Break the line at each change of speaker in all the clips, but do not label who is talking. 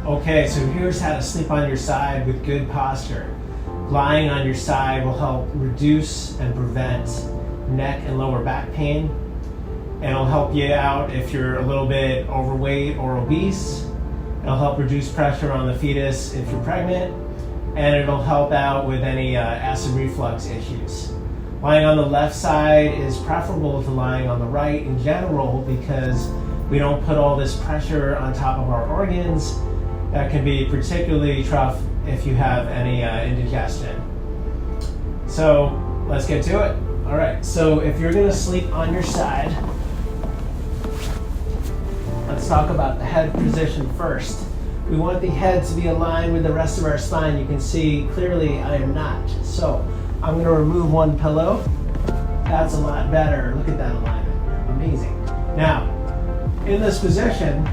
Okay, so here's how to sleep on your side with good posture. Lying on your side will help reduce and prevent neck and lower back pain. It'll help you out if you're a little bit overweight or obese. It'll help reduce pressure on the fetus if you're pregnant, and it'll help out with any acid reflux issues. Lying on the left side is preferable to lying on the right in general because we don't put all this pressure on top of our organs. That can be particularly tough if you have any indigestion. So let's get to it. All right, so if you're gonna sleep on your side, let's talk about the head position first. We want the head to be aligned with the rest of our spine. You can see clearly I am not. So I'm gonna remove one pillow. That's a lot better. Look at that alignment, amazing. Now, in this position,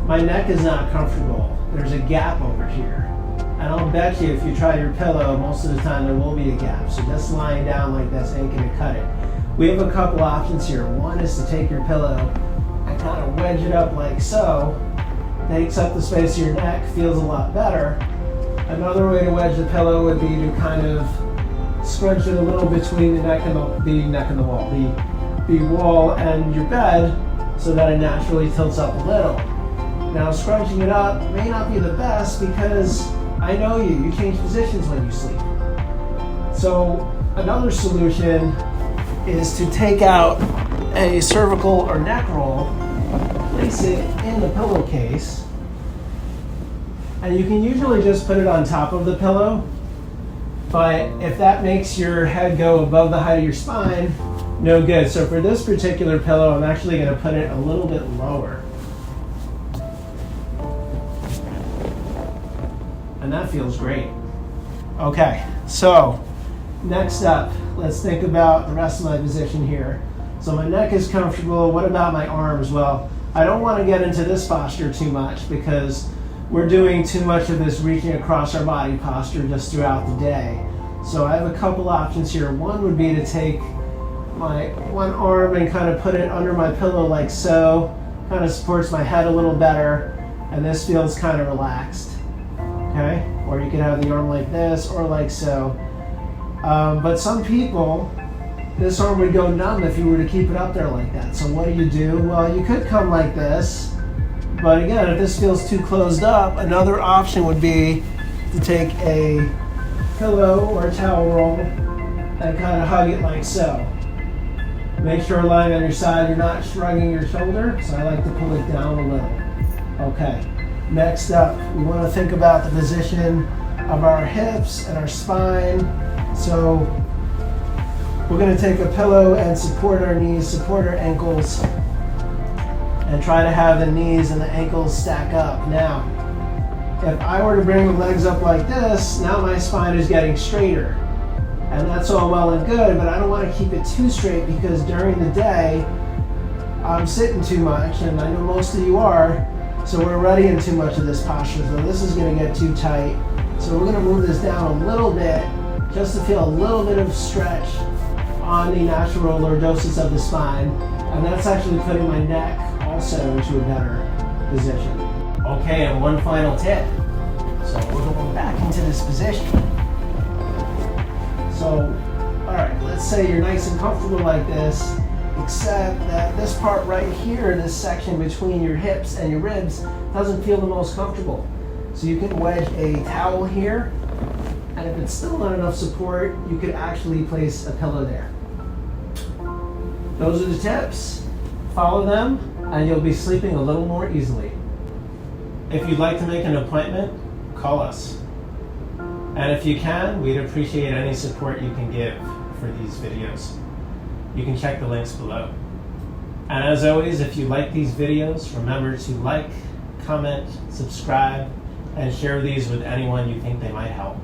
my neck is not comfortable. There's a gap over here. And I'll bet you if you try your pillow, most of the time there will be a gap. So just lying down like this ain't gonna cut it. We have a couple options here. One is to take your pillow and kind of wedge it up like so. Takes up the space of your neck, feels a lot better. Another way to wedge the pillow would be to kind of scrunch it a little between the neck and the wall and your bed so that it naturally tilts up a little. Now scrunching it up may not be the best because I know you change positions when you sleep. So another solution is to take out a cervical or neck roll, place it in the pillowcase, and you can usually just put it on top of the pillow, but if that makes your head go above the height of your spine, no good. So for this particular pillow, I'm actually gonna put it a little bit lower. And that feels great. Okay, so next up, let's think about the rest of my position here. So my neck is comfortable. What about my arms? Well, I don't want to get into this posture too much because we're doing too much of this reaching across our body posture just throughout the day. So I have a couple options here. One would be to take my one arm and kind of put it under my pillow like so. Kind of supports my head a little better, and this feels kind of relaxed. Okay, or you could have the arm like this or like so. But some people, this arm would go numb if you were to keep it up there like that. So what do? Well, you could come like this, but again, if this feels too closed up, another option would be to take a pillow or a towel roll and kind of hug it like so. Make sure lying on your side, you're not shrugging your shoulder, so I like to pull it down a little. Okay. Next up, we want to think about the position of our hips and our spine. So we're going to take a pillow and support our knees, support our ankles, and try to have the knees and the ankles stack up. Now, if I were to bring the legs up like this, now my spine is getting straighter. And that's all well and good, but I don't want to keep it too straight because during the day, I'm sitting too much, and I know most of you are. So we're already in too much of this posture, so this is going to get too tight. So we're going to move this down a little bit just to feel a little bit of stretch on the natural lordosis of the spine. And that's actually putting my neck also into a better position. Okay, and one final tip. So we're going back into this position. So, all right, let's say you're nice and comfortable like this, except that this part right here, this section between your hips and your ribs, doesn't feel the most comfortable. So you can wedge a towel here, and if it's still not enough support, you could actually place a pillow there. Those are the tips. Follow them, and you'll be sleeping a little more easily. If you'd like to make an appointment, call us. And if you can, we'd appreciate any support you can give for these videos. You can check the links below. And as always, if you like these videos, remember to like, comment, subscribe, and share these with anyone you think they might help.